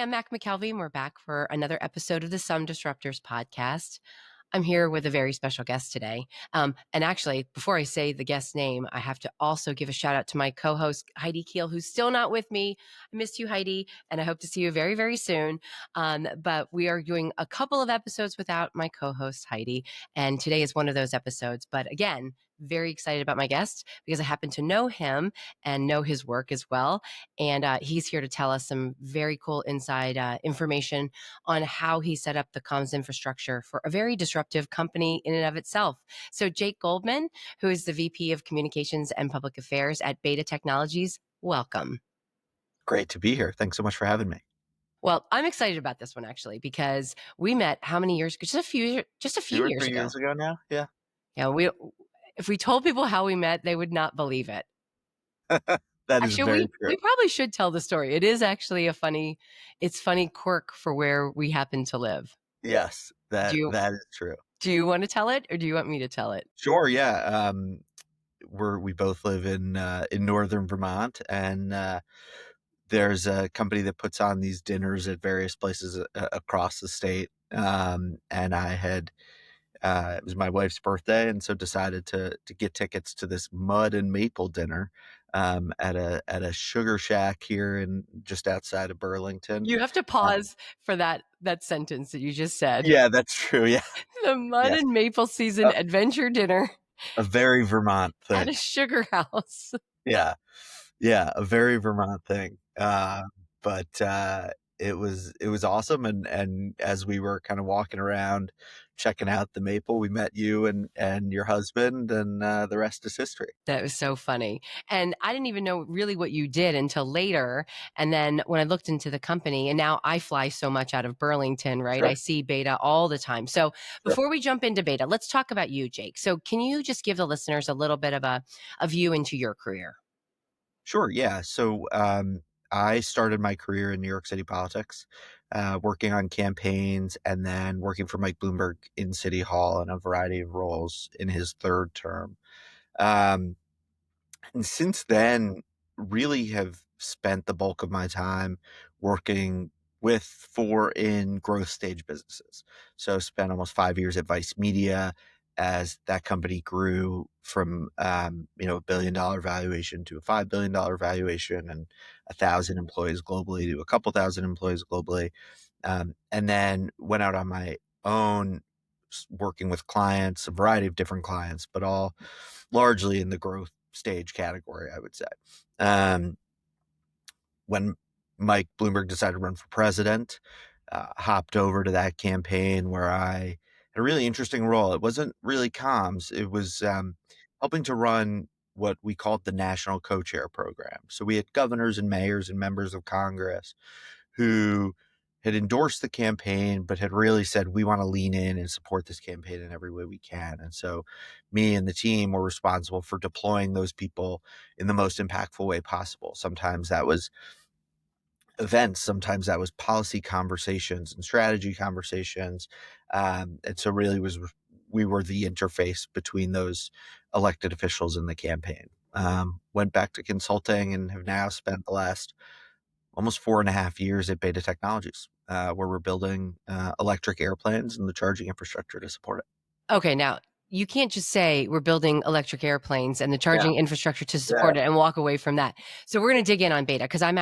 I'm Mac McKelvey, and we're back for another episode of the Some Disruptors podcast. I'm here with a very special guest today. And actually, before I say the guest's name, I have to also give a shout out to my co host, Heidi Keel, who's still not with me. I missed you, Heidi, and I hope to see you very, very soon. But we are doing a couple of episodes without my co host, Heidi. And today is one of those episodes. But again, very excited about my guest because I happen to know him and know his work as well. And he's here to tell us some very cool inside information on how he set up the comms infrastructure for a very disruptive company in and of itself. So, Jake Goldman, who is the VP of Communications and Public Affairs at Beta Technologies, welcome. Great to be here. Thanks so much for having me. Well, I'm excited about this one actually because we met how many years ago? Just a few 2 or 3 years ago. years ago now? Yeah. Yeah, if we told people how we met, they would not believe it. That is Actually, very we true. probably should tell the story. It is actually it's funny quirk for where we happen to live. Yes, Do you that is true. do you want to tell it or do you want me to tell it? Sure, yeah, we both live in Northern Vermont, and, there's a company that puts on these dinners at various places across the state, and I had it was my wife's birthday, and so decided to get tickets to this mud and maple dinner at a sugar shack here in just outside of Burlington. You have to Um, pause for that sentence that you just said. yeah, that's true. Yeah, The mud yes, and maple season a, adventure dinner a very Vermont at thing. a sugar house. Yeah, yeah, a very Vermont thing. But it was awesome, and as we were kind of walking around checking out the maple, we met you and your husband, and the rest is history. That was so funny. And I didn't even know really what you did until later. And then when I looked into the company, and now I fly so much out of Burlington, right? I Sure, see Beta all the time. So sure. before we jump into Beta, let's talk about you, Jake. So can you just give the listeners a little bit of a view into your career? Sure, yeah. So, I started my career in New York City politics, working on campaigns and then working for Mike Bloomberg in City Hall in a variety of roles in his third term. Um, and since then, really have spent the bulk of my time working with for in growth stage businesses. So spent almost 5 years at Vice Media as that company grew from $1 billion valuation to a $5 billion valuation and 1,000 employees globally to a couple thousand employees globally. And then went out on my own working with clients, a variety of different clients, but all largely in the growth stage category, I would say. Um, when Mike Bloomberg decided to run for president, hopped over to that campaign where I had a really interesting role. It wasn't really comms, it was helping to run what we called the National Co Chair program. So we had governors and mayors and members of Congress who had endorsed the campaign, but had really said, we want to lean in and support this campaign in every way we can. And so me and the team were responsible for deploying those people in the most impactful way possible. Sometimes that was events, sometimes that was policy conversations and strategy conversations. And so really we were the interface between those elected officials in the campaign. Went back to consulting and have now spent the last almost 4.5 years at Beta Technologies, where we're building electric airplanes and the charging infrastructure to support it. Okay, now you can't just say we're building electric airplanes and the Yeah, charging infrastructure to yeah, support it and walk away from that. So we're going to dig in on Beta because I'm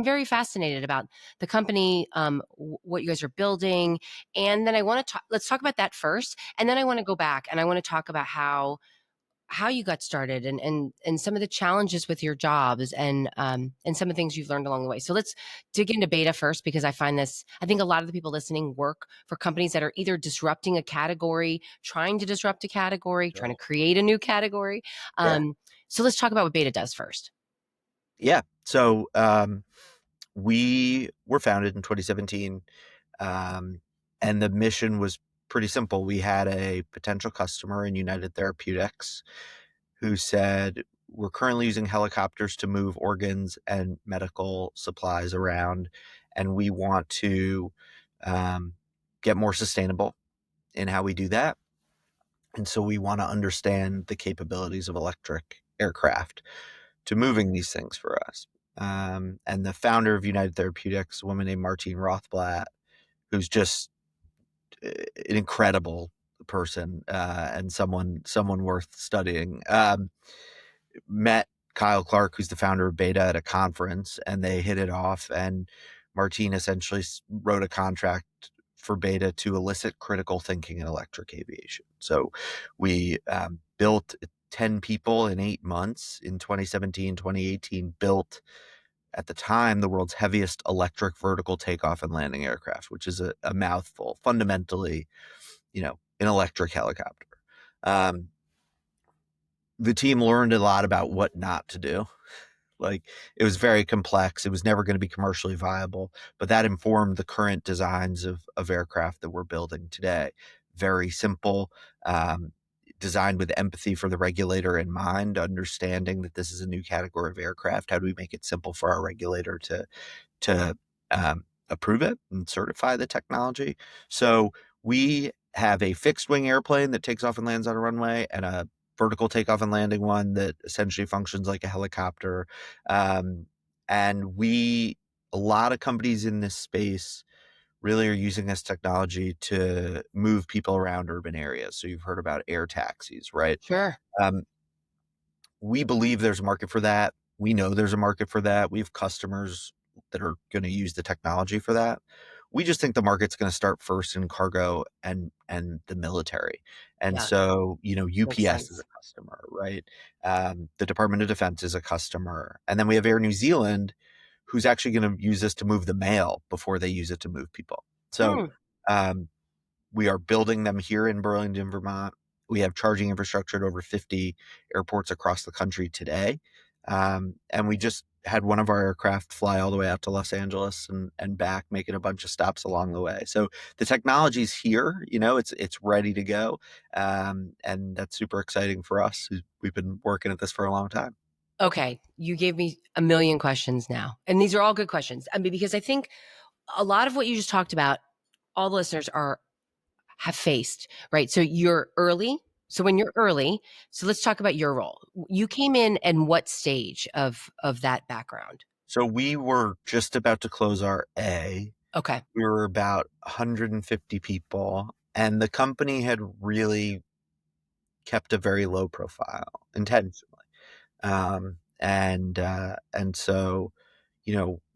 very fascinated about the company, what you guys are building, and then I want to talk. Let's talk about that first, and then I want to go back and I want to talk about how you got started and some of the challenges with your jobs and some of the things you've learned along the way. So let's dig into Beta first because I think a lot of the people listening work for companies that are either disrupting a category, trying to disrupt a category, trying to right. create a new category. Yeah, So let's talk about what Beta does first. yeah. So we were founded in 2017. And the mission was pretty simple. We had a potential customer in United Therapeutics who said, we're currently using helicopters to move organs and medical supplies around, and we want to um, get more sustainable in how we do that. And so we want to understand the capabilities of electric aircraft to moving these things for us. and the founder of United Therapeutics, a woman named Martine Rothblatt, who's just an incredible person, and someone worth studying. Met Kyle Clark, who's the founder of Beta, at a conference, and they hit it off. And Martine essentially wrote a contract for Beta to elicit critical thinking in electric aviation. So we built 10 people in 8 months in 2017, 2018, built at the time the world's heaviest electric vertical takeoff and landing aircraft, which is a mouthful, fundamentally, an electric helicopter. Um, the team learned a lot about what not to do. Like, it was very complex. It was never going to be commercially viable, but that informed the current designs of aircraft that we're building today. Very simple, um, designed with empathy for the regulator in mind, understanding that this is a new category of aircraft. How do we make it simple for our regulator to approve it and certify the technology? So we have a fixed wing airplane that takes off and lands on a runway, and a vertical takeoff and landing one that essentially functions like a helicopter. Um, and a lot of companies in this space really are using this technology to move people around urban areas. So you've heard about air taxis, right? Sure. Um, we believe there's a market for that. We know there's a market for that. We have customers that are going to use the technology for that. We just think the market's going to start first in cargo and the military. And Yeah. so, Makes UPS is a sense. customer, right? The Department of Defense is a customer. And then we have Air New Zealand, who's actually going to use this to move the mail before they use it to move people. So, Hmm. um, we are building them here in Burlington, Vermont. We have charging infrastructure at over 50 airports across the country today. And we just had one of our aircraft fly all the way out to Los Angeles and back, making a bunch of stops along the way. So the technology's here, it's ready to go. And that's super exciting for us. We've been working at this for a long time. Okay, you gave me a million questions now, and these are all good questions. I mean, because I think a lot of what you just talked about, all the listeners are have faced, right? So you're early. So when you're early, so let's talk about your role. You came in and what stage of that background? So we were just about to close our A. Okay. We were about 150 people, and the company had really kept a very low profile intentionally. And so,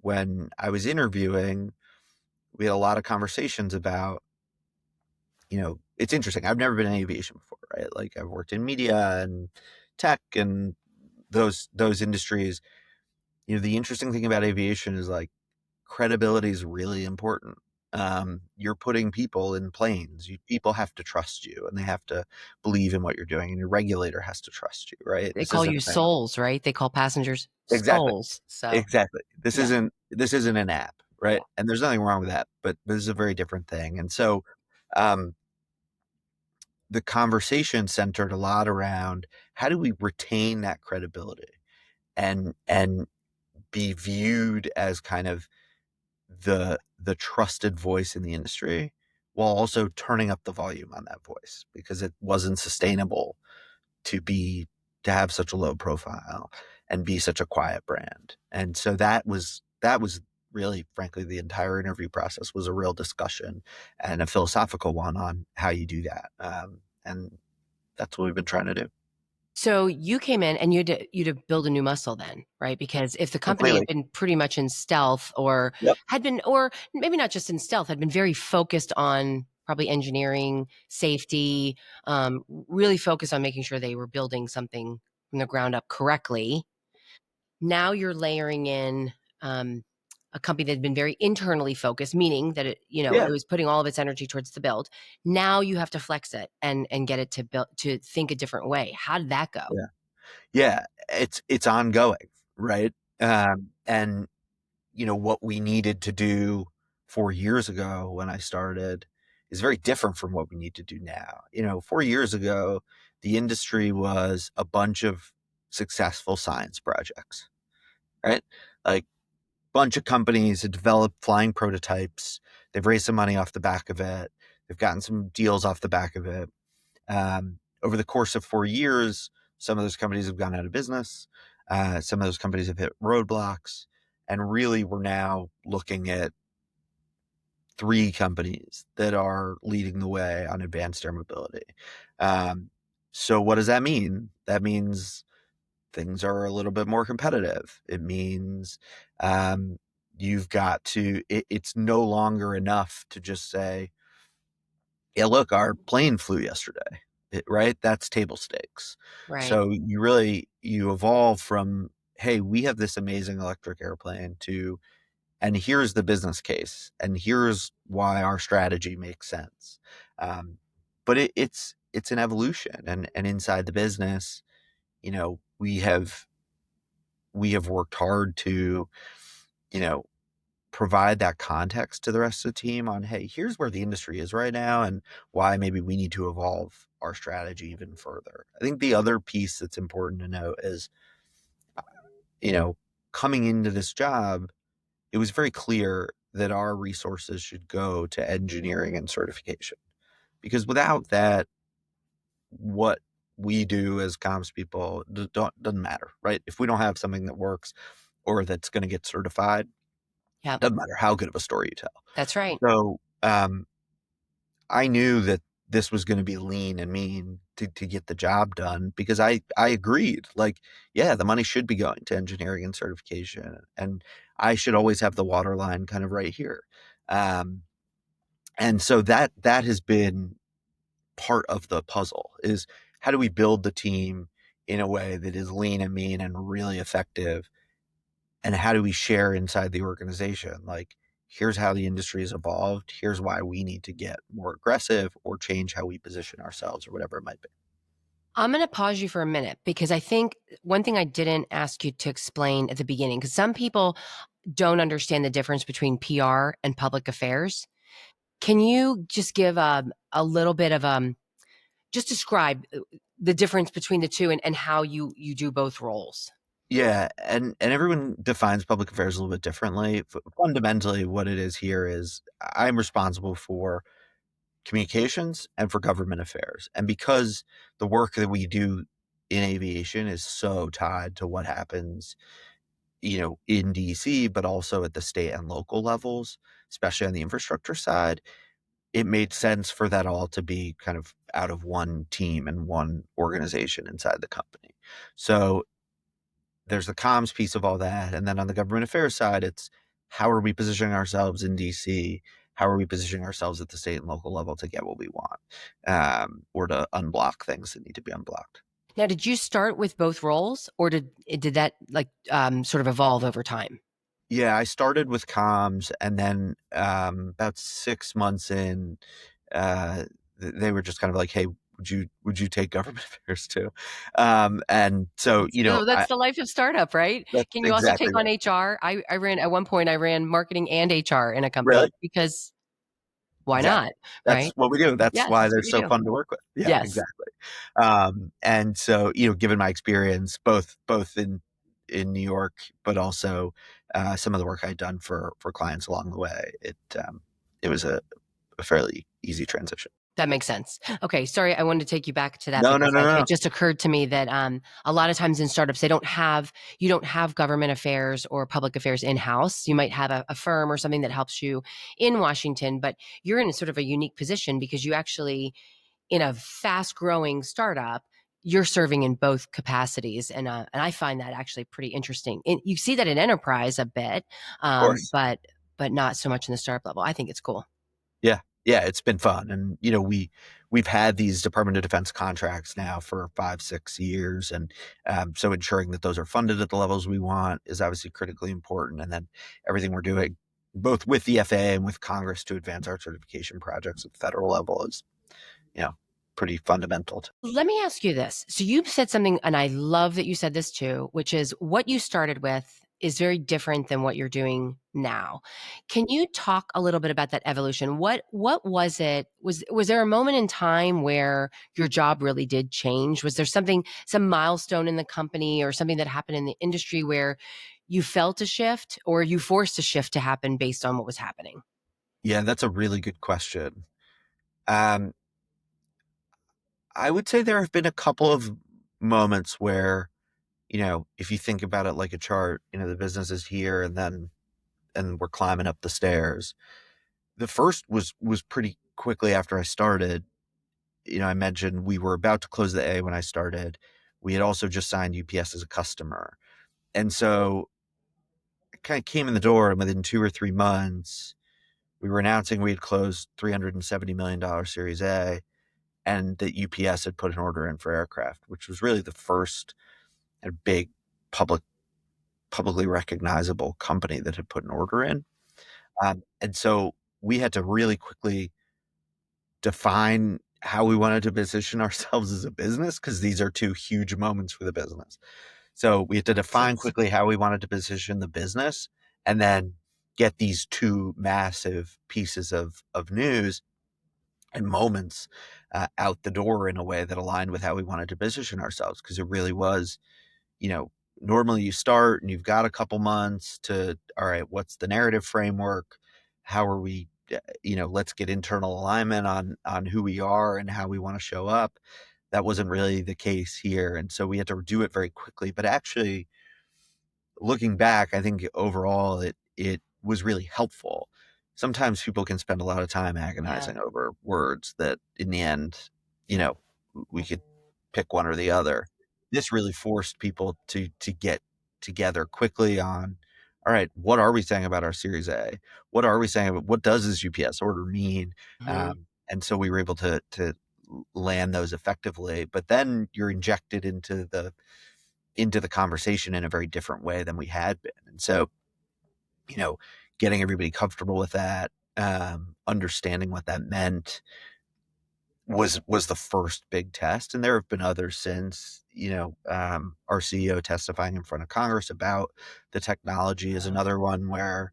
when I was interviewing, we had a lot of conversations about, it's interesting. I've never been in aviation before, right? Like, I've worked in media and tech and those industries. The interesting thing about aviation is, like, credibility is really important. You're putting people in planes. People have to trust you, and they have to believe in what you're doing, and your regulator has to trust you, right? They This call isn't you souls, right? They call passengers exactly, souls. So, exactly. This yeah, isn't an app, right? yeah. And there's nothing wrong with that, but this is a very different thing. And so, um, the conversation centered a lot around how do we retain that credibility and be viewed as kind of the trusted voice in the industry, while also turning up the volume on that voice, because it wasn't sustainable to be to have such a low profile and be such a quiet brand. And so that was really, frankly, the entire interview process was a real discussion and a philosophical one on how you do that. And that's what we've been trying to do. So you came in and you had to build a new muscle then, right? Because if the company had Completely. been pretty much in stealth or Yep. had been, or maybe not just in stealth, had been very focused on probably engineering, safety, really focused on making sure they were building something from the ground up correctly. Now you're layering in um, a company that had been very internally focused, meaning that it Yeah. was putting all of its energy towards the build. Now you have to flex it and get it to build to think a different way. How did that go? Yeah. Yeah. It's ongoing, right? And what we needed to do 4 years ago when I started is very different from what we need to do now. 4 years ago, the industry was a bunch of successful science projects, right? Like, bunch of companies had developed flying prototypes. They've raised some money off the back of it. They've gotten some deals off the back of it. Over the course of 4 years, some of those companies have gone out of business. Some of those companies have hit roadblocks. And really, we're now looking at 3 companies that are leading the way on advanced air mobility. Um, so what does that mean? That means things are a little bit more competitive. It means, um, you've got to it's no longer enough to just say, "Yeah, look, our plane flew yesterday." Right? That's table stakes. Right. So you evolve from, "Hey, we have this amazing electric airplane," to, "And here's the business case, and here's why our strategy makes sense." Um, but it's an evolution, and inside the business, we have worked hard to, you know, provide that context to the rest of the team on, "Hey, here's where the industry is right now and why maybe we need to evolve our strategy even further." I think the other piece that's important to note is, you know, coming into this job, it was very clear that our resources should go to engineering and certification, because without that, what we do as comms people doesn't matter, right? If we don't have something that works or that's going to get certified, Yep. doesn't matter how good of a story you tell. That's right. So, I knew that this was gonna be lean and mean to get the job done, because I agreed, like, yeah, the money should be going to engineering and certification, and I should always have the waterline kind of right here. Um, and so that has been part of the puzzle, is how do we build the team in a way that is lean and mean and really effective, and how do we share inside the organization? Like, here's how the industry has evolved. Here's why we need to get more aggressive or change how we position ourselves or whatever it might be. I'm going to pause you for a minute because I think one thing I didn't ask you to explain at the beginning, because some people don't understand the difference between PR and public affairs. Can you just give a little bit of just describe the difference between the two and how you do both roles? Yeah, and everyone defines public affairs a little bit differently. Fundamentally, what it is here is I'm responsible for communications and for government affairs. And because the work that we do in aviation is so tied to what happens, in DC, but also at the state and local levels, especially on the infrastructure side, it made sense for that all to be kind of out of one team and one organization inside the company. So there's the comms piece of all that. And then on the government affairs side, it's how are we positioning ourselves in DC? How are we positioning ourselves at the state and local level to get what we want, or to unblock things that need to be unblocked? Now, did you start with both roles, or did that like sort of evolve over time? Yeah, I started with comms, and then, about 6 months in, they were just kind of like, "Hey, would you take government affairs too?" And so, That's the life of startup, right? that's Can you also exactly take on right. HR? I ran at one point. I ran marketing and HR in a Really? company because why not? Exactly. That's Right? what we do. That's Yes, why that's they're what you so do. fun to work with. Yeah, Yes, exactly. And so, given my experience both in New York, but also, some of the work I'd done for clients along the way, it was a fairly easy transition. that makes sense. Okay, sorry, I wanted to take you back to that No, no, because no, no. it just occurred to me that a lot of times in startups they don't have you don't have government affairs or public affairs in house. You might have a firm or something that helps you in Washington, but you're in sort of a unique position because you actually in a fast growing startup, you're serving in both capacities. And I find that actually pretty interesting. And you see that in enterprise a bit, Of course. but not so much in the startup level. I think it's cool. Yeah. Yeah, it's been fun, and, we've had these Department of Defense contracts now for 5, 6 years, and, so ensuring that those are funded at the levels we want is obviously critically important, and then everything we're doing, both with the FAA and with Congress to advance our certification projects at the federal level is, you know, pretty fundamental. Let me ask you this. So you said something, and I love that you said this too, which is what you started with is very different than what you're doing now. Can you talk a little bit about that evolution? What was it? Was there a moment in time where your job really did change? Was there some milestone in the company or something that happened in the industry where you felt a shift or you forced a shift to happen based on what was happening? Yeah, that's a really good question. Um, I would say there have been a couple of moments where if you think about it like a chart, the business is here and we're climbing up the stairs. The first was pretty quickly after I started. I mentioned we were about to close the A when I started. We had also just signed UPS as a customer. And so I kind of came in the door, and within 2 or 3 months, we were announcing we had closed $370 million Series A, and that UPS had put an order in for aircraft, which was really the first big public publicly recognizable company that had put an order in. And so we had to really quickly define how we wanted to position ourselves as a business, because these are two huge moments for the business. So we had to Makes define sense. quickly how we wanted to position the business, and then get these two massive pieces of news and moments out the door in a way that aligned with how we wanted to position ourselves, because it really was, you know, normally you start and you've got a couple months to, all right, what's the narrative framework? How are we, let's get internal alignment on who we are and how we want to show up. That wasn't really the case here. And so we had to do it very quickly. But actually, looking back, I think overall it was really helpful. Sometimes people can spend a lot of time Yeah. agonizing over words that in the end, you know, we could pick one or the other. This really forced people to get together quickly on, all right, what are we saying about our Series A? What are we saying about what does this UPS order mean? Hmm. And so we were able to land those effectively. But then you're injected into the conversation in a very different way than we had been. And so, you know, getting everybody comfortable with that, understanding what that meant was the first big test. And there have been others since. Our CEO testifying in front of Congress about the technology is Oh. another one where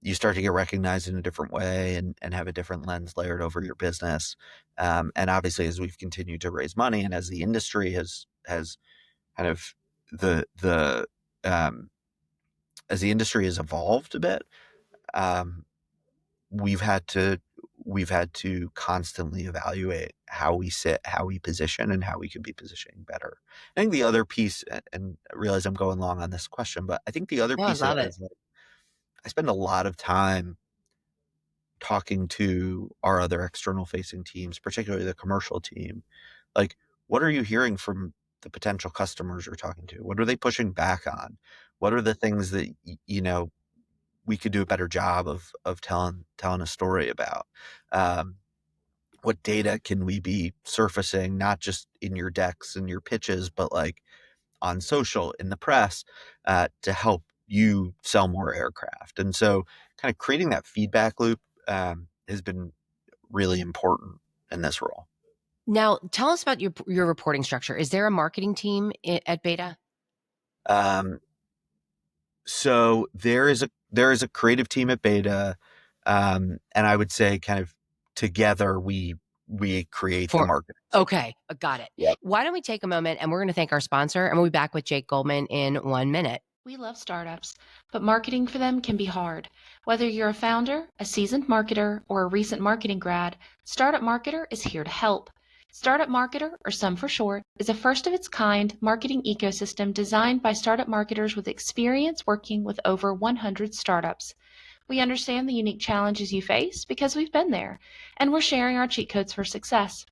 you start to get recognized in a different way and have a different lens layered over your business. And obviously, as we've continued to raise money and as the industry has kind of the um, as the industry has evolved a bit, um, we've had to we've had to constantly evaluate how we sit, how we position, and how we could be positioning better. I think the other piece, and I realize I'm going long on this question, but I think the other No, I piece of love that it. is, like, I spend a lot of time talking to our other external facing teams, particularly the commercial team. Like, what are you hearing from the potential customers you're talking to? What are they pushing back on? What are the things that we could do a better job of telling a story about? Um, what data can we be surfacing, not just in your decks and your pitches, but like on social, in the press, to help you sell more aircraft? And so, kind of creating that feedback loop has been really important in this role. Now, tell us about your reporting structure. Is there a marketing team at Beta? Um, so there is a creative team at Beta, and I would say kind of together we create the For marketing signal. Okay, got it. Yep. Why don't we take a moment and we're going to thank our sponsor, and we'll be back with Jake Goldman in 1 minute. We love startups, but marketing for them can be hard. Whether you're a founder, a seasoned marketer, or a recent marketing grad, Startup Marketer is here to help. Startup Marketer, or SOME for short, is a first of its kind marketing ecosystem designed by startup marketers with experience working with over 100 startups. We understand the unique challenges you face because we've been there, and we're sharing our cheat codes for success.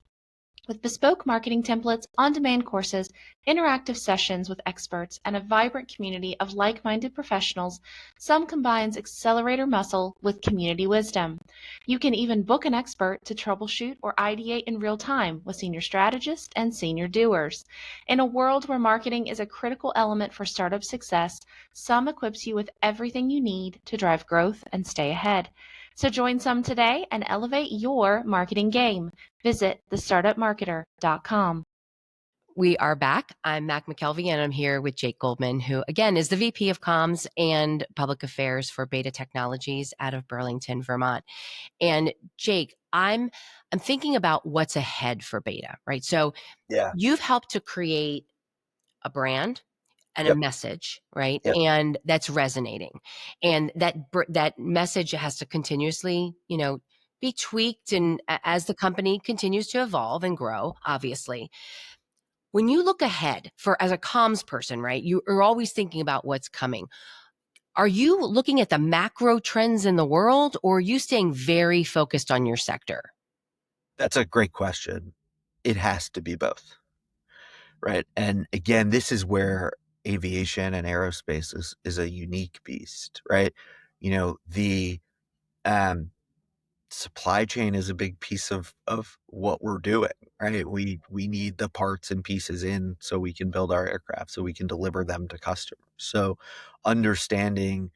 With bespoke marketing templates, on-demand courses, interactive sessions with experts, and a vibrant community of like-minded professionals, Some combines accelerator muscle with community wisdom. You can even book an expert to troubleshoot or ideate in real time with senior strategists and senior doers. In a world where marketing is a critical element for startup success, Some equips you with everything you need to drive growth and stay ahead. So join Some today and elevate your marketing game. Visit thestartupmarketer.com. We are back. I'm Mac McKelvey, and I'm here with Jake Goldman, who again is the VP of Comms and Public Affairs for Beta Technologies out of Burlington, Vermont. And Jake, I'm thinking about what's ahead for Beta, right? So Yeah. you've helped to create a brand and a Yep. message, right? Yep. And that's resonating, and that message has to continuously, be tweaked, and as the company continues to evolve and grow, obviously. When you look ahead for as a comms person, right? You are always thinking about what's coming. Are you looking at the macro trends in the world, or are you staying very focused on your sector? That's a great question. It has to be both, right? And again, this is where aviation and aerospace is a unique beast, right? The um, supply chain is a big piece of what we're doing, right? We need the parts and pieces in so we can build our aircraft, so we can deliver them to customers. So understanding,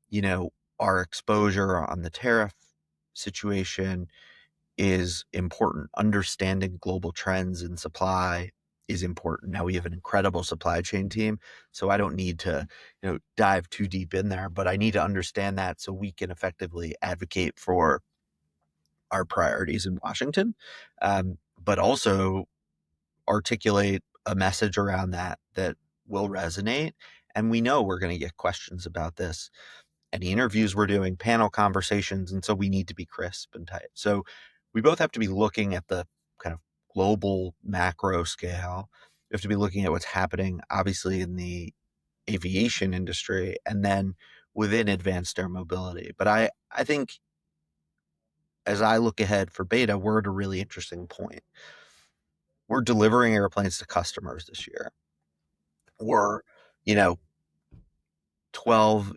you know, our exposure on the tariff situation is important. Understanding global trends in supply is important. Now we have an incredible supply chain team, so I don't need to, dive too deep in there, but I need to understand that so we can effectively advocate for our priorities in Washington, but also articulate a message around that will resonate. And we know we're going to get questions about this. Any interviews we're doing, panel conversations, and so we need to be crisp and tight. So we both have to be looking at the kind of global macro scale. We have to be looking at what's happening, obviously, in the aviation industry, and then within advanced air mobility. But I think as I look ahead for Beta, we're at a really interesting point. We're delivering airplanes to customers this year. We're, you know, 12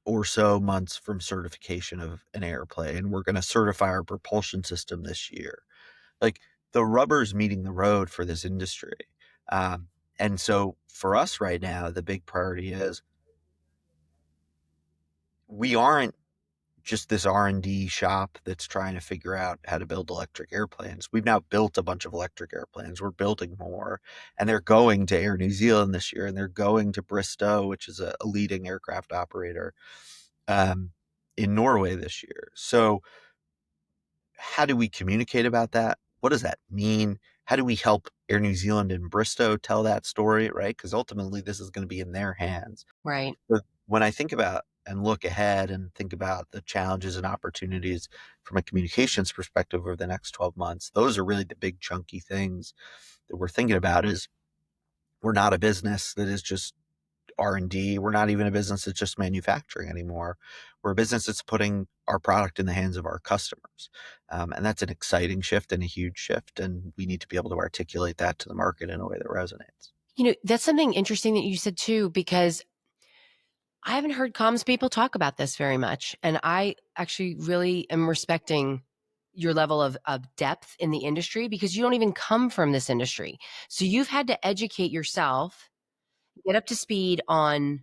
or so months from certification of an airplane. We're going to certify our propulsion system this year. Like the rubber's meeting the road for this industry. Um, and so for us right now, the big priority is we aren't just this R&D shop that's trying to figure out how to build electric airplanes. We've now built a bunch of electric airplanes. We're building more, and they're going to Air New Zealand this year, and they're going to Bristow, which is a leading aircraft operator um, in Norway this year. So how do we communicate about that? What does that mean? How do we help Air New Zealand and Bristow tell that story, right? Because ultimately this is going to be in their hands. Right. But when I think about and look ahead and think about the challenges and opportunities from a communications perspective over the next 12 months, those are really the big chunky things that we're thinking about is we're not a business that is just R&D. We're not even a business that's just manufacturing anymore. We're a business that's putting our product in the hands of our customers. And that's an exciting shift and a huge shift. And we need to be able to articulate that to the market in a way that resonates. That's something interesting that you said too, because I haven't heard comms people talk about this very much. And I actually really am respecting your level of depth in the industry because you don't even come from this industry. So you've had to educate yourself, get up to speed on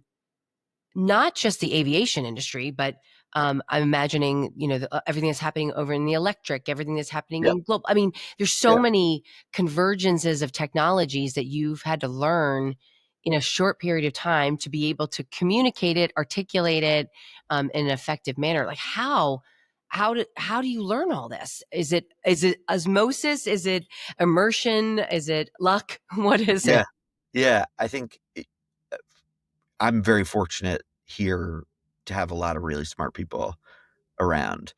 not just the aviation industry, but I'm imagining, everything that's happening over in the electric, everything that's happening Yep. in global. I mean, there's so Yeah. many convergences of technologies that you've had to learn in a short period of time to be able to communicate it, articulate it in an effective manner. Like how do you learn all this? Is it osmosis? Is it immersion? Is it luck? What is it? Yeah. Yeah. I think I'm very fortunate here to have a lot of really smart people around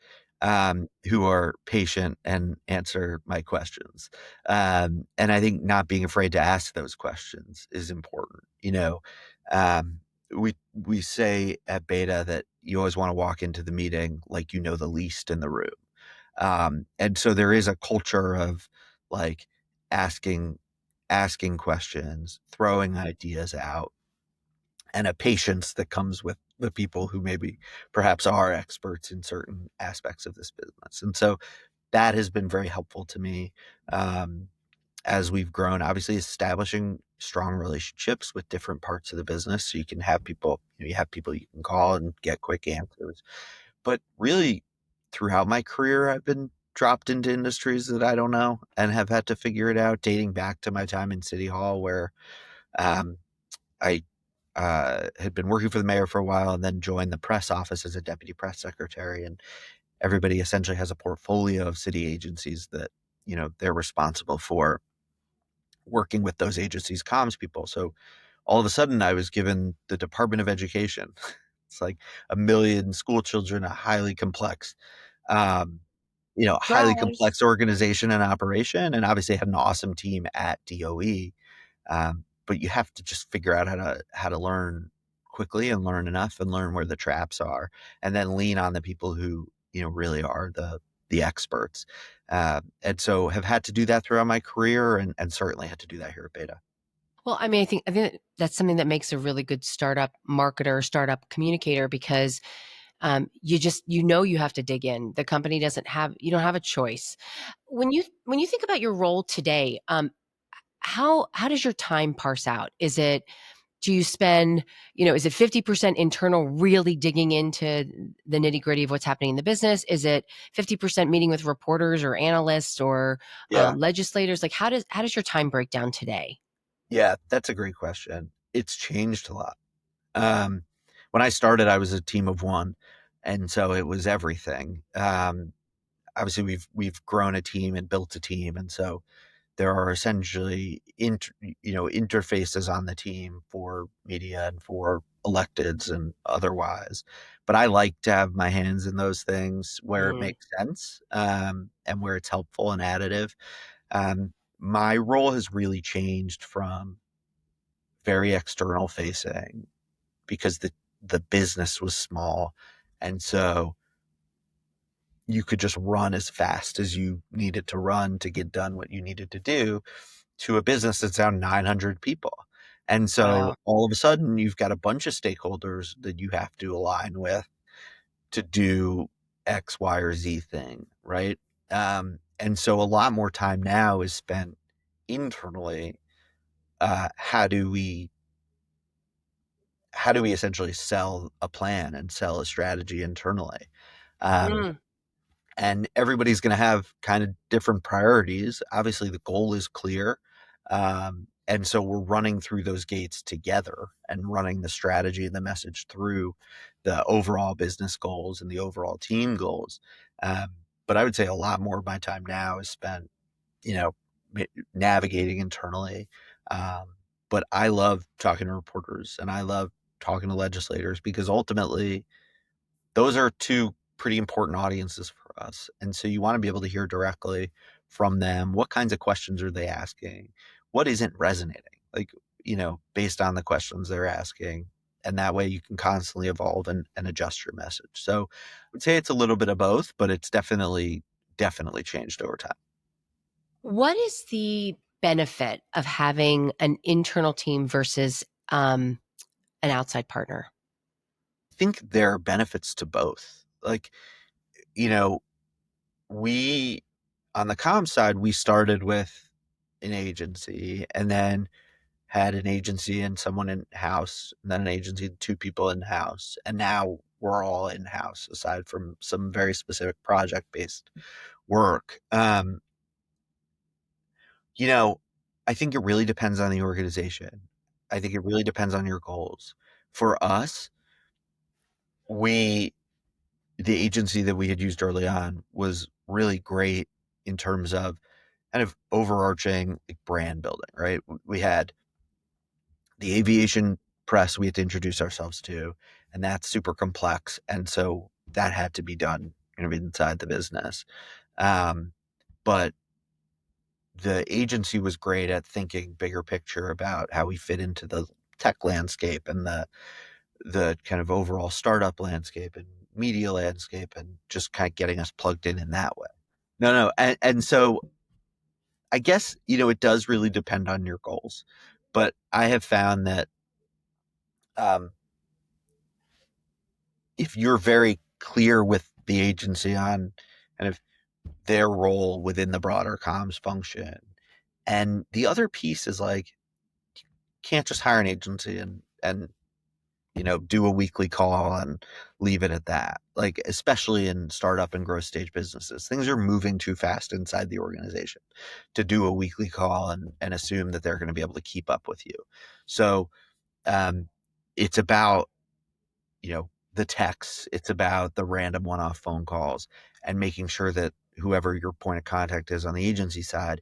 who are patient and answer my questions. And I think not being afraid to ask those questions is important. Um, we say at Beta that you always want to walk into the meeting like you know the least in the room. And so there is a culture of like asking asking questions, throwing ideas out, and a patience that comes with the people who maybe perhaps are experts in certain aspects of this business. And so that has been very helpful to me um, as we've grown, obviously establishing strong relationships with different parts of the business. So you can have people, you have people you can call and get quick answers. But really throughout my career, I've been dropped into industries that I don't know and have had to figure it out dating back to my time in City Hall where um, I had been working for the mayor for a while and then joined the press office as a deputy press secretary. And everybody essentially has a portfolio of city agencies that, they're responsible for working with those agencies' comms people. So all of a sudden I was given the Department of Education. It's like a million school children, a um, highly Surprise. complex organization and operation. And obviously had an awesome team at DOE. But you have to just figure out how to learn quickly and learn enough and learn where the traps are, and then lean on the people who really are the experts. And so have had to do that throughout my career, and certainly had to do that here at Beta. Well, I mean, I think that's something that makes a really good startup marketer, startup communicator because you have to dig in. The company doesn't have you don't have a choice. When you think about your role today, how does your time parse out? Do you spend, is it 50% internal, really digging into the nitty gritty of what's happening in the business? Is it 50% meeting with reporters or analysts or Yeah. legislators? Like, how does your time break down today? Yeah, that's a great question. It's changed a lot. Um, when I started, I was a team of one, and so it was everything. Obviously, we've grown a team and built a team, and so there are essentially interfaces on the team for media and for electeds and otherwise. But I like to have my hands in those things where it Mm, makes sense, and where it's helpful and additive. My role has really changed from very external facing because the business was small, and so you could just run as fast as you needed to run to get done what you needed to do, to a business that's now 900 people. And wow. so all of a sudden you've got a bunch of stakeholders that you have to align with to do X, Y, or Z thing, right? And so a lot more time now is spent internally. How do we essentially sell a plan and sell a strategy internally? Um, Mm, and everybody's going to have kind of different priorities. Obviously, the goal is clear. And so we're running through those gates together and running the strategy and the message through the overall business goals and the overall team goals. Um, but I would say a lot more of my time now is spent, you know, navigating internally. Um, but I love talking to reporters and I love talking to legislators because ultimately those are two pretty important audiences for us. And so you want to be able to hear directly from them. What kinds of questions are they asking? What isn't resonating? Like, based on the questions they're asking. And that way you can constantly evolve and adjust your message. So I would say it's a little bit of both, but it's definitely changed over time. what is the benefit of having an internal team versus an outside partner? I think there are benefits to both. Like, you know, we on the comm side, we started with an agency and then had an agency and someone in house, and then an agency and two people in house. And now we're all in house aside from some very specific project based work. You know, I think it really depends on the organization. I think it really depends on your goals. For us, we the agency that we had used early on was really great in terms of kind of overarching like brand building, right? We had the aviation press we had to introduce ourselves to, and that's super complex. And so that had to be done kind of inside the business. Um, but the agency was great at thinking bigger picture about how we fit into the tech landscape and the kind of overall startup landscape and media landscape and just kind of getting us plugged in that way. No, and so I guess it does really depend on your goals, but I have found that um, if you're very clear with the agency on kind of their role within the broader comms function, and the other piece is like can't just hire an agency and do a weekly call and leave it at that. Like, especially in startup and growth stage businesses, things are moving too fast inside the organization to do a weekly call and assume that they're going to be able to keep up with you. So, um, it's about, the texts, it's about the random one off phone calls and making sure that whoever your point of contact is on the agency side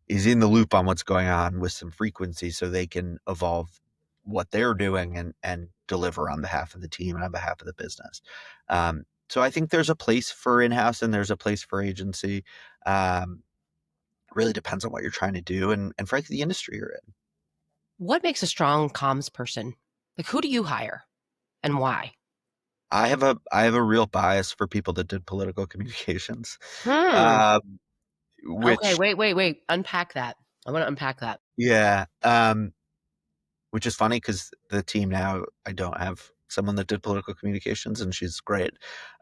is in the loop on what's going on with some frequency so they can evolve what they're doing and deliver on behalf of the team and on behalf of the business. So I think there's a place for in-house and there's a place for agency. Really depends on what you're trying to do and frankly the industry you're in. What makes a strong comms person? Like, who do you hire and why? I have a real bias for people that did political communications, Hmm. um, Okay. which Wait. Unpack that. I want to unpack that. yeah, which is funny because the team now I don't have someone that did political communications, and she's great.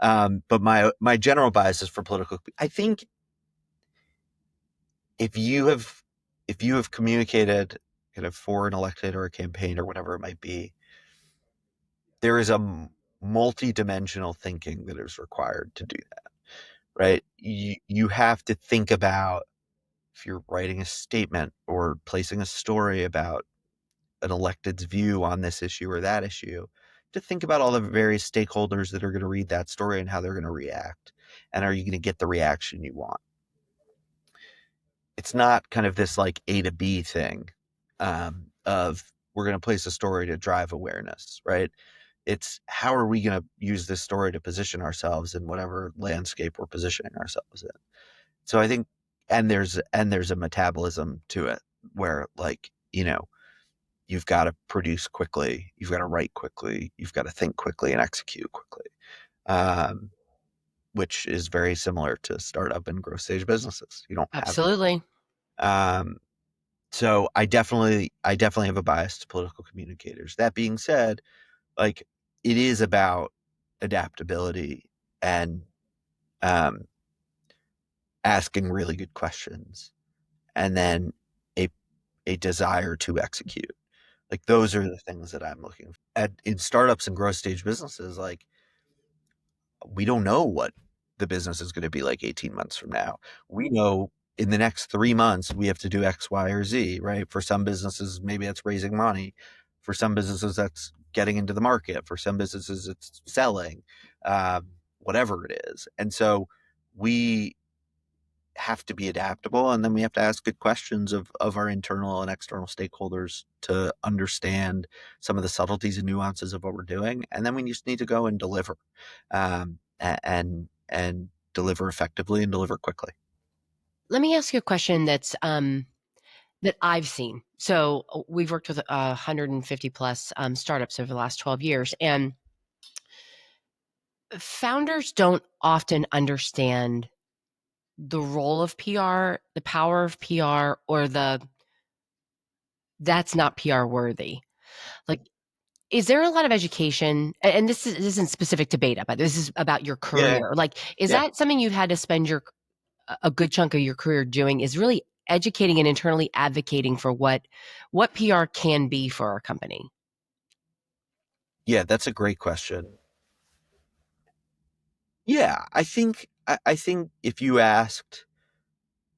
But my general bias is for political. I think if you have if you have communicated kind of for an elected or a campaign or whatever it might be, there is a multi-dimensional thinking that is required to do that, right? You have to think about if you're writing a statement or placing a story about an elected's view on this issue or that issue, to think about all the various stakeholders that are going to read that story and how they're going to react. And are you going to get the reaction you want? It's not kind of this like A to B thing of we're going to place a story to drive awareness, right? It's how are we going to use this story to position ourselves in whatever landscape we're positioning ourselves in. So I think, and there's a metabolism to it where like, you've got to produce quickly, you've got to write quickly, you've got to think quickly and execute quickly, um, which is very similar to startup and growth stage businesses. You don't have Absolutely. time. So I definitely have a bias to political communicators. That being said, like it is about adaptability and um, asking really good questions, and then a a desire to execute. Like those are the things that I'm looking for. In startups and growth stage businesses. Like we don't know what the business is going to be like 18 months from now. We know in the next 3 months we have to do X, Y, or Z, right? For some businesses, maybe that's raising money. For some businesses, that's getting into the market. For some businesses, it's selling, whatever it is. And so we have to be adaptable, and then we have to ask good questions of our internal and external stakeholders to understand some of the subtleties and nuances of what we're doing, and then we just need to go and deliver, and deliver effectively and deliver quickly. Let me ask you a question that I've seen. So we've worked with 150 plus startups over the last 12 years, and founders don't often understand the role of PR, the power of PR, or the that's not PR worthy. Like, is there a lot of education? And this isn't specific to beta, but this is about your Yeah, career. Like, is yeah, that something you've had to spend a good chunk of your career doing? Is really educating and internally advocating for what PR can be for our company? yeah. That's a great question. Yeah, I think if you asked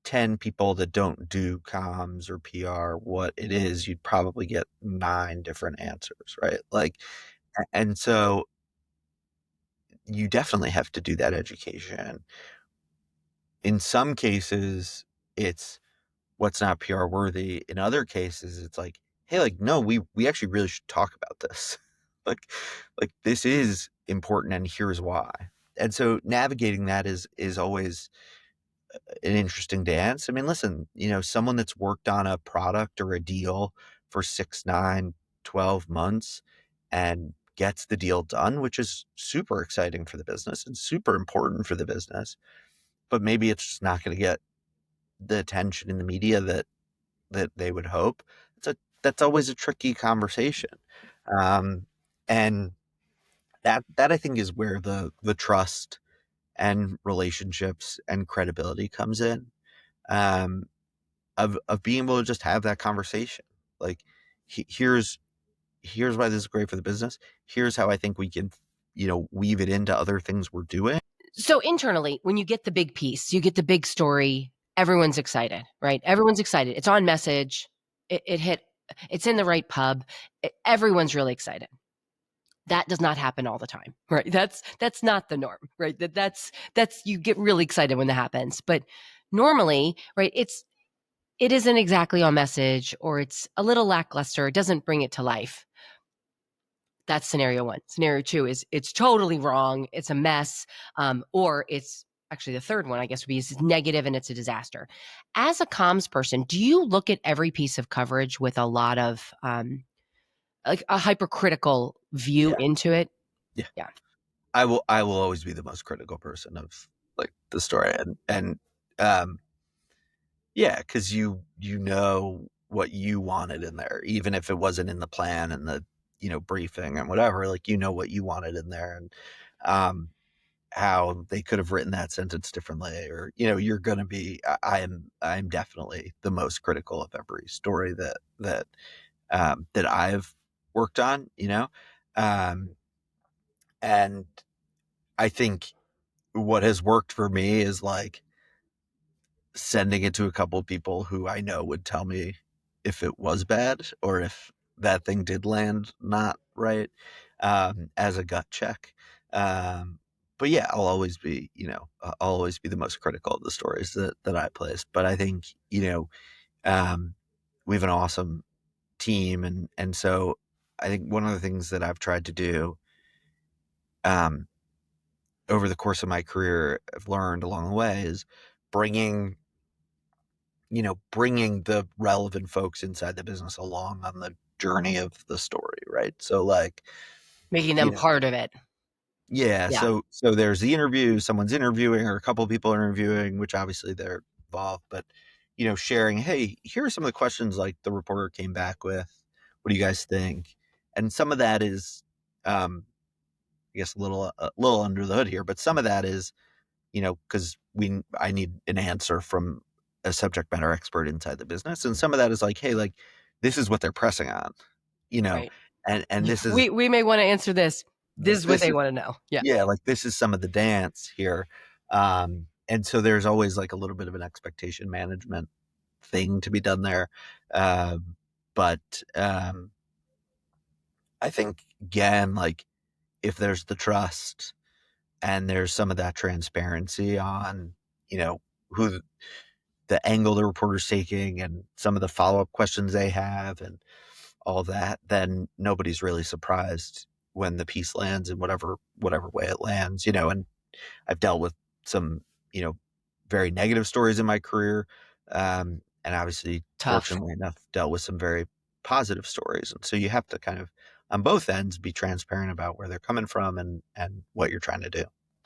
10 people that don't do comms or PR what it is, you'd probably get 9 different answers, right? Like, and so you definitely have to do that education. In some cases, it's what's not PR worthy. In other cases, it's like, hey, like, no, we actually really should talk about this. like, like this is important, and here's why. And so navigating that is always an interesting dance. I mean, listen, someone that's worked on a product or a deal for 6, 9, 12 months and gets the deal done, which is super exciting for the business and super important for the business, but maybe it's just not going to get the attention in the media that they would hope. That's always a tricky conversation, and that I think is where the trust and relationships and credibility comes in. Um, of being able to just have that conversation. Like, here's why this is great for the business. Here's how I think we can, weave it into other things we're doing. So internally, when you get the big piece, you get the big story, everyone's excited, right? Everyone's excited. It's on message. It hit. It's in the right pub. Everyone's really excited. That does not happen all the time, right? That's not the norm, right? That's you get really excited when that happens, but normally, right? It isn't exactly on message, or it's a little lackluster. It doesn't bring it to life. That's scenario one. Scenario two is it's totally wrong. It's a mess, or it's actually the third one, I guess, would be is negative and it's a disaster. As a comms person, do you look at every piece of coverage with a lot of like a hypercritical view Yeah. into it? Yeah. Yeah. I will always be the most critical person of like the story, and um yeah, because you know what you wanted in there, even if it wasn't in the plan and the briefing and whatever. Like what you wanted in there, and um, how they could have written that sentence differently, or you're going to be. I'm definitely the most critical of every story that I've worked on. Um, and I think what has worked for me is like sending it to a couple of people who I know would tell me if it was bad or if that thing did land not right, as a gut check. But yeah, I'll always be the most critical of the stories that I place. But I think, um, we have an awesome team. And so I think one of the things that I've tried to do, um, over the course of my career, I've learned along the way is bringing bringing the relevant folks inside the business along on the journey of the story, right? So like, Making you them know, part of it. yeah, Yeah. so there's the interview, someone's interviewing or a couple of people are interviewing, which obviously they're involved, but sharing, hey, here are some of the questions like the reporter came back with. What do you guys think? And some of that is, I guess a little under the hood here, but some of that is because I need an answer from a subject matter expert inside the business. And some of that is like, hey, like this is what they're pressing on, you know, Right. and this is We may want to answer this. This is what this they is want to know. Yeah. yeah, like this is some of the dance here. And so there's always like a little bit of an expectation management thing to be done there. Um, but I think again, like if there's the trust and there's some of that transparency on, who the angle the reporter's taking and some of the follow-up questions they have and all that, then nobody's really surprised when the piece lands in whatever way it lands, and I've dealt with some, very negative stories in my career. And obviously, Tough. fortunately enough, dealt with some very positive stories. And so you have to kind of on both ends be transparent about where they're coming from and what you're trying to do.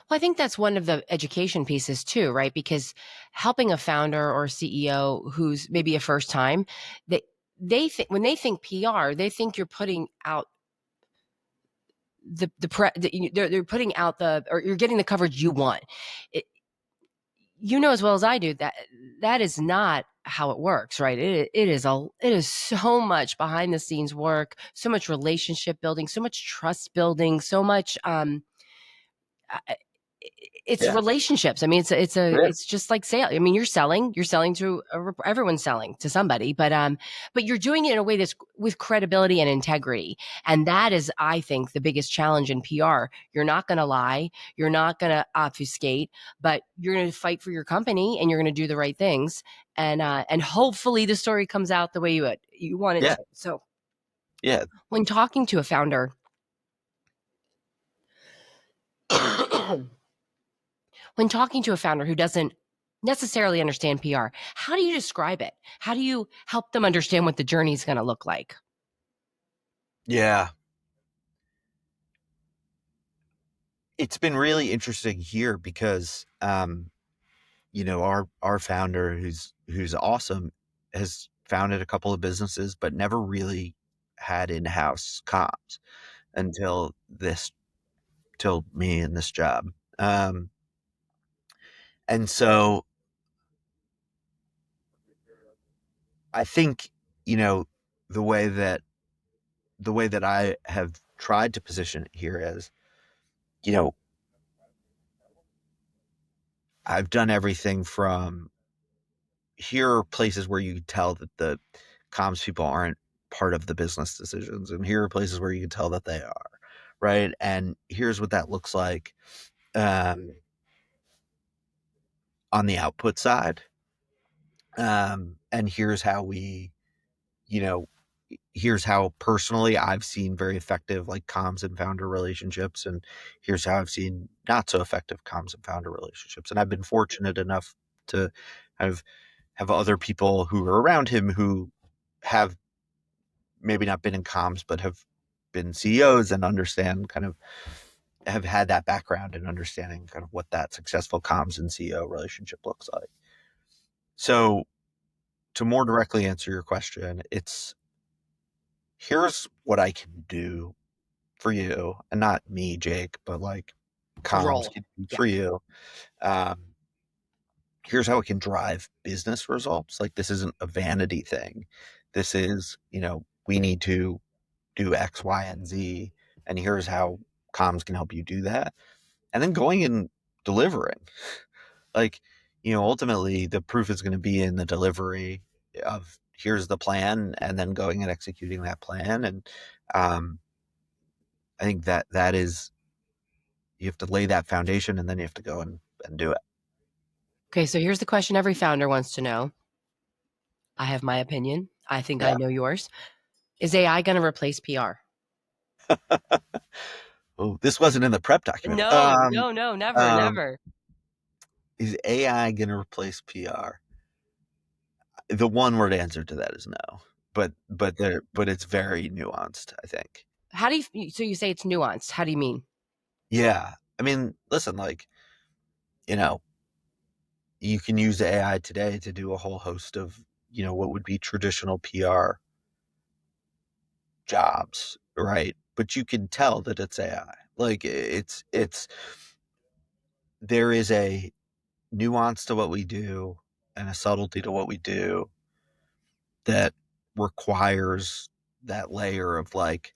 Well, I think that's one of the education pieces too, right? Because helping a founder or CEO who's maybe a first time, they they think when they think PR, they think you're putting out they're putting out the or you're getting the coverage you want. It, you know as well as I do that that is not how it works, right? It is so much behind the scenes work, so much relationship building, so much trust building, so much I it's Yeah. relationships. I mean, Yeah. it's just like sale. I mean, you're selling to everyone's selling to somebody, but you're doing it in a way that's with credibility and integrity. And that is, I think, the biggest challenge in PR. You're not going to lie. You're not going to obfuscate, but you're going to fight for your company and you're going to do the right things. And hopefully the story comes out the way you want it Yeah. to. So Yeah. when talking to a founder, when talking to a founder who doesn't necessarily understand PR, how do you describe it? How do you help them understand what the journey is going to look like? Yeah. It's been really interesting here because our founder who's awesome has founded a couple of businesses but never really had in-house comms until this till me in this job. Um and so I think, you know, the way that I have tried to position it here is, you know, I've done everything from here are places where you can tell that the comms people aren't part of the business decisions, and here are places where you can tell that they are, right? And here's what that looks like, um, on the output side, and here's how we, you know, here's how personally I've seen very effective like comms and founder relationships, and here's how I've seen not so effective comms and founder relationships. And I've been fortunate enough to kind of have other people who are around him who have maybe not been in comms but have been CEOs and understand kind of have had that background and understanding kind of what that successful comms and CEO relationship looks like. So to more directly answer your question, it's here's what I can do for you, and not me, Jake, but like The comms role. can do Yeah. for you. Um, here's how it can drive business results. Like this isn't a vanity thing. This is, we need to do X, Y, and Z, and here's how comms can help you do that. And then going and delivering. Like, ultimately the proof is going to be in the delivery of here's the plan and then going and executing that plan. And um, I think that is you have to lay that foundation and then you have to go and do it. Okay, so here's the question every founder wants to know. I have my opinion. I think I Yeah. know yours. Is AI going to replace PR? Oh, this wasn't in the prep document. No, no, no, never, Um, never. is AI going to replace PR? The one word answer to that is no. But it's very nuanced, I think. How do you, so you say it's nuanced. How do you mean? Yeah. I mean, listen, like, you know, you can use AI today to do a whole host of, what would be traditional PR jobs, right? But you can tell that it's AI. Like there is a nuance to what we do and a subtlety to what we do that requires that layer of like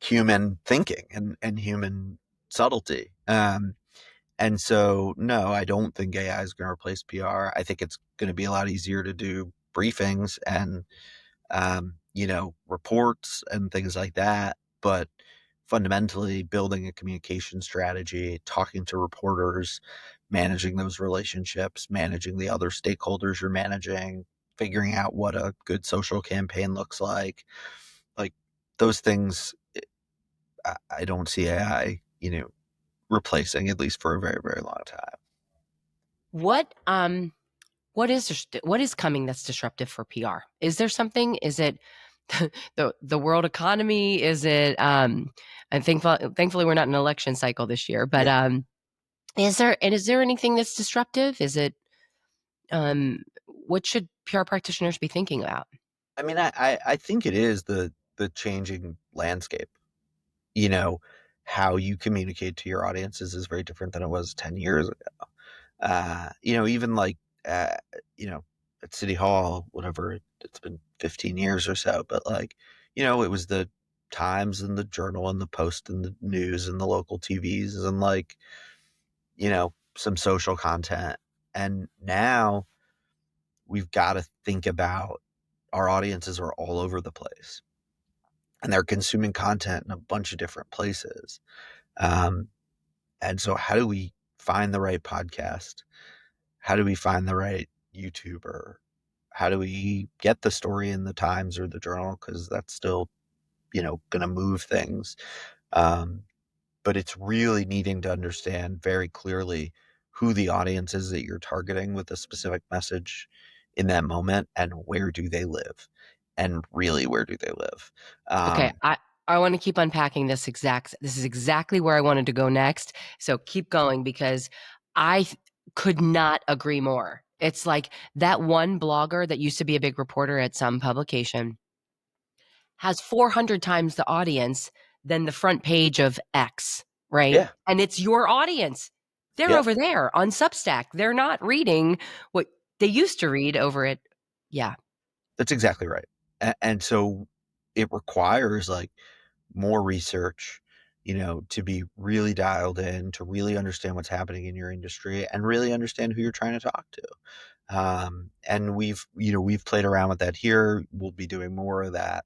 human thinking and human subtlety. And so, no, I don't think AI is going to replace PR. I think it's going to be a lot easier to do briefings and, reports and things like that. But fundamentally, building a communication strategy, talking to reporters, managing those relationships, managing the other stakeholders you're managing, figuring out what a good social campaign looks like those things, I don't see AI, replacing at least for a very, very long time. What what is coming that's disruptive for PR? Is there something? Is it the world economy? Is it and thankfully we're not in an election cycle this year, but Yeah. is there anything that's disruptive? Is it what should PR practitioners be thinking about? I mean, I think it is the changing landscape. You know, how you communicate to your audiences is very different than it was 10 years ago. Even like, uh, you know, at City Hall, whatever, it's been 15 years or so, but like, it was the Times and the Journal and the Post and the news and the local TVs and like, some social content. And now we've got to think about our audiences are all over the place and they're consuming content in a bunch of different places. Um, and so, how do we find the right podcast? How do we find the right YouTuber? How do we get the story in the Times or the Journal? Because that's still, going to move things. Um, but it's really needing to understand very clearly who the audience is that you're targeting with a specific message in that moment and where do they live and really where do they live. Okay, um, I want to keep unpacking this is exactly where I wanted to go next. So keep going because could not agree more. It's like that one blogger that used to be a big reporter at some publication has 400 times the audience than the front page of X, right? yeah. And it's your audience. They're Yep. over there on Substack. They're not reading what they used to read over it. Yeah. That's exactly right. And so it requires like more research, to be really dialed in, to really understand what's happening in your industry and really understand who you're trying to talk to. And we've played around with that here. We'll be doing more of that.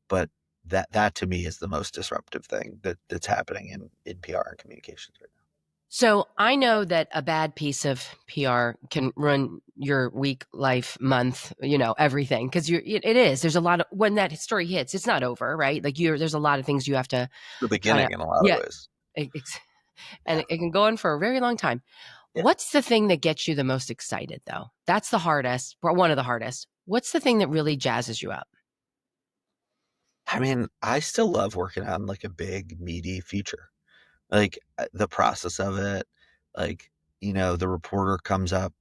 But that to me is the most disruptive thing that's happening in PR and communications right now. So I know that a bad piece of PR can ruin your week, life, month, everything. Because it is. There's a lot of when that story hits, it's not over, right? Like there's a lot of things you have to The kind of, beginning in a lot of yeah, ways. and Yeah. it can go on for a very long time. Yeah. What's the thing that gets you the most excited, though? That's the hardest, or one of the hardest. What's the thing that really jazzes you up? I mean, I still love working on like a big, meaty feature. Like the process of it, like, the reporter comes up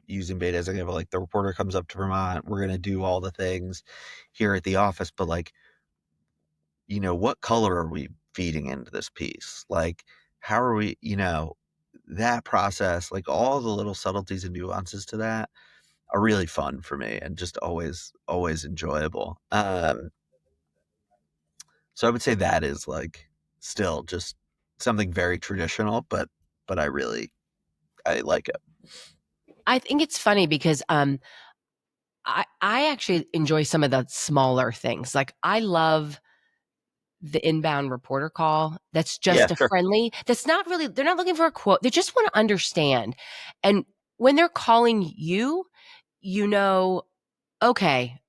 using beta as an example, like the reporter comes up to Vermont, we're going to do all the things here at the office, but like, what color are we feeding into this piece? Like, how are we, that process, like all the little subtleties and nuances to that are really fun for me and just always, always enjoyable. So I would say that is like still just something very traditional, but I like it. I think it's funny because I actually enjoy some of the smaller things. Like I love the inbound reporter call that's Yeah, just a sure. friendly, that's not really, they're not looking for a quote. They just want to understand. And when they're calling you, you know, okay,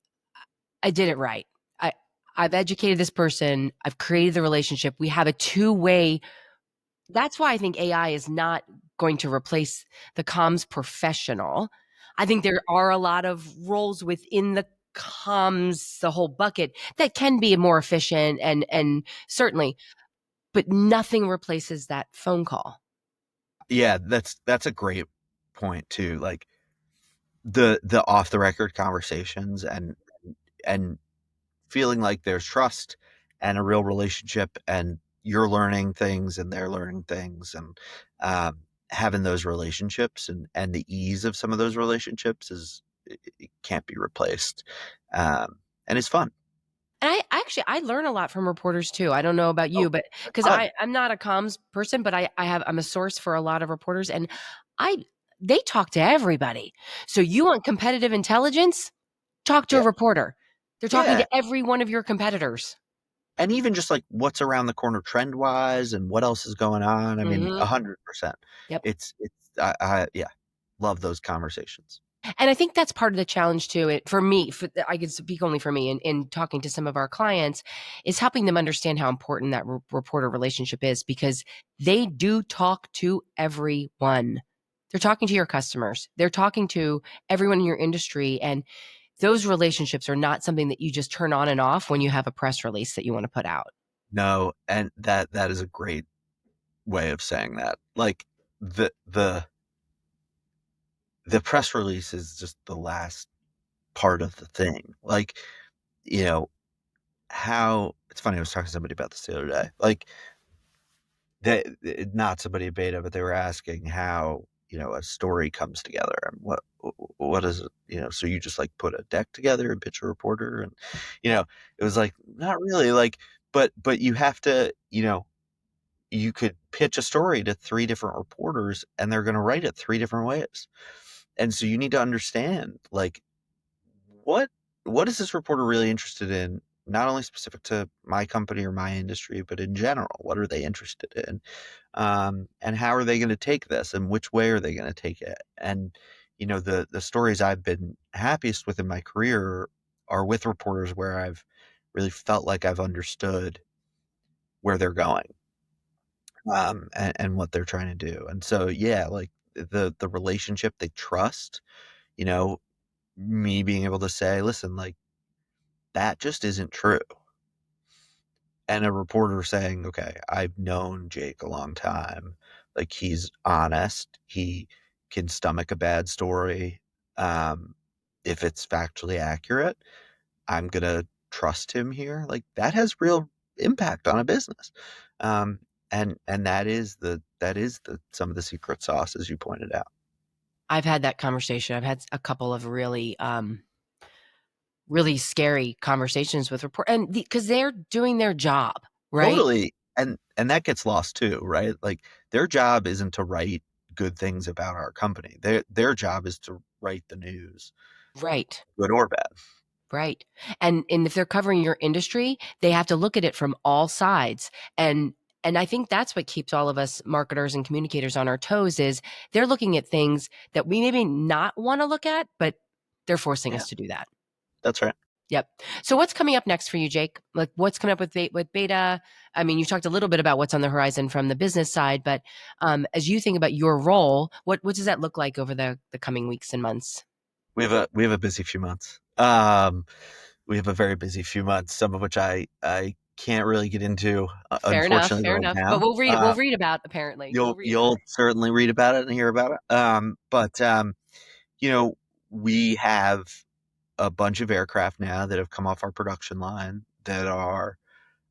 I did it right. I I've educated this person. I've created the relationship. We have a two-way. That's why I think AI is not going to replace the comms professional. I think there are a lot of roles within the comms, the whole bucket that can be more efficient and certainly, but nothing replaces that phone call. Yeah, that's a great point too. Like the off the record conversations and feeling like there's trust and a real relationship and you're learning things and they're learning things and having those relationships and the ease of some of those relationships it can't be replaced. And it's fun. And I learn a lot from reporters too. I don't know about Oh, you, but a because ton. I'm not a comms person, but I'm a source for a lot of reporters, and I they talk to everybody. So you want competitive intelligence? Talk to a Yeah. reporter. They're talking Yeah. to every one of your competitors. And even just like what's around the corner trend wise and what else is going on. I mean, Mhm. 100%. Yep. Yeah, love those conversations. And I think that's part of the challenge too. For me, I could speak only for me in talking to some of our clients, is helping them understand how important that reporter relationship is because they do talk to everyone. They're talking to your customers. They're talking to everyone in your industry. And those relationships are not something that you just turn on and off when you have a press release that you want to put out. No, and that is a great way of saying that. Like the the the press release is just the last part of the thing. Like, you know, how it's funny, I was talking to somebody about this the other day. Like not somebody in beta, but they were asking how, a story comes together and what is it, so you just like put a deck together and pitch a reporter and you know, it was like, not really, like, but you have to, you could pitch a story to 3 different reporters and they're gonna write it 3 different ways. And so you need to understand, like, what what is this reporter really interested in, not only specific to my company or my industry, but in general? What are they interested in? And how are they gonna take this, and which way are they gonna take it? And, the stories I've been happiest with in my career are with reporters where I've really felt like I've understood where they're going, and what they're trying to do. And so, yeah, like the relationship they trust, you know, me being able to say, listen, like that just isn't true. And a reporter saying, okay, I've known Jake a long time. Like he's honest. He can stomach a bad story. Um, if it's factually accurate, I'm gonna trust him here. Like that has real impact on a business. Um, and that is the some of the secret sauce, as you pointed out. I've had that conversation. I've had a couple of really scary conversations with report and because they're doing their job, right? Totally. And that gets lost too, right? Like their job isn't to write good things about our company. Their job is to write the news, Right. good or bad. Right. And if they're covering your industry, they have to look at it from all sides. And And I think that's what keeps all of us marketers and communicators on our toes is they're looking at things that we maybe not want to look at, but they're forcing Yeah, us to do that. that's right. Yep. So what's coming up next for you, Jake? Like what's coming up with beta? I mean, you talked a little bit about what's on the horizon from the business side, but as you think about your role, what does that look like over the coming weeks and months? We have a busy few months. We have a very busy few months, some of which I can't really get into, Fair enough, unfortunately, fair right enough. But now. we'll read about apparently. We'll read about You'll it. certainly read about it and hear about it. But you know, we have a bunch of aircraft now that have come off our production line that are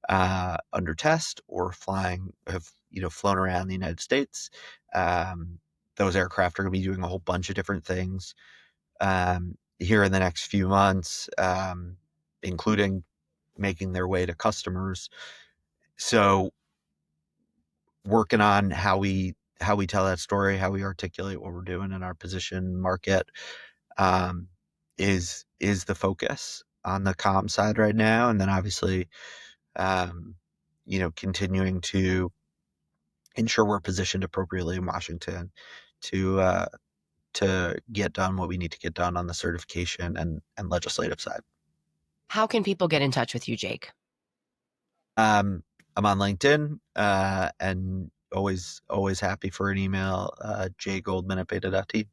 under test or have flown around the United States. Um, those aircraft are going to be doing a whole bunch of different things here in the next few months, including making their way to customers. So working on how we tell that story, how we articulate what we're doing in our position market, um, is the focus on the comm side right now, and then obviously, um, continuing to ensure we're positioned appropriately in Washington to get done what we need to get done on the certification and legislative side. How can people get in touch with you, Jake? I'm on LinkedIn, and always happy for an email. Goldman at beta.t.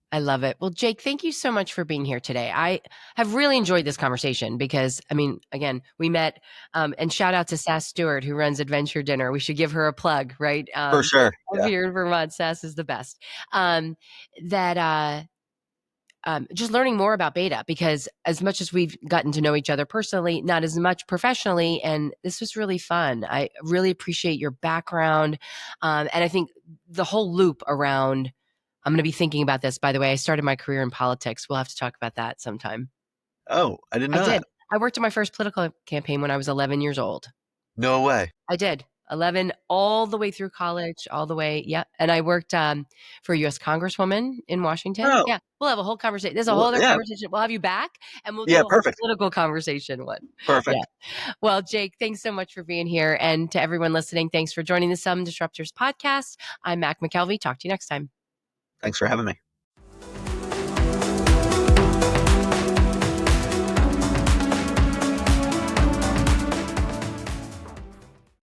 I love it. Well, Jake, thank you so much for being here today. I have really enjoyed this conversation because, I mean, again, we met, and shout out to Sass Stewart, who runs Adventure Dinner. We should give her a plug, right? For sure. Up Yeah. here in Vermont, Sass is the best. That just learning more about beta because as much as we've gotten to know each other personally, not as much professionally, and this was really fun. I really appreciate your background, and I think the whole loop around. I'm going to be thinking about this. By the way, I started my career in politics. We'll have to talk about that sometime. Oh, I didn't I know that. did. I worked in my first political campaign when I was 11 years old. No way. I did. 11 all the way through college, all the way. Yeah. And I worked for a U.S. Congresswoman in Washington. Oh, Yeah. We'll have a whole conversation. There's a whole well, other yeah, conversation. We'll have you back and we'll do yeah, a whole perfect, political conversation one. Yeah. perfect. Well, Jake, thanks so much for being here. And to everyone listening, thanks for joining the Some Disruptors podcast. I'm Mac McKelvey. Talk to you next time. Thanks for having me.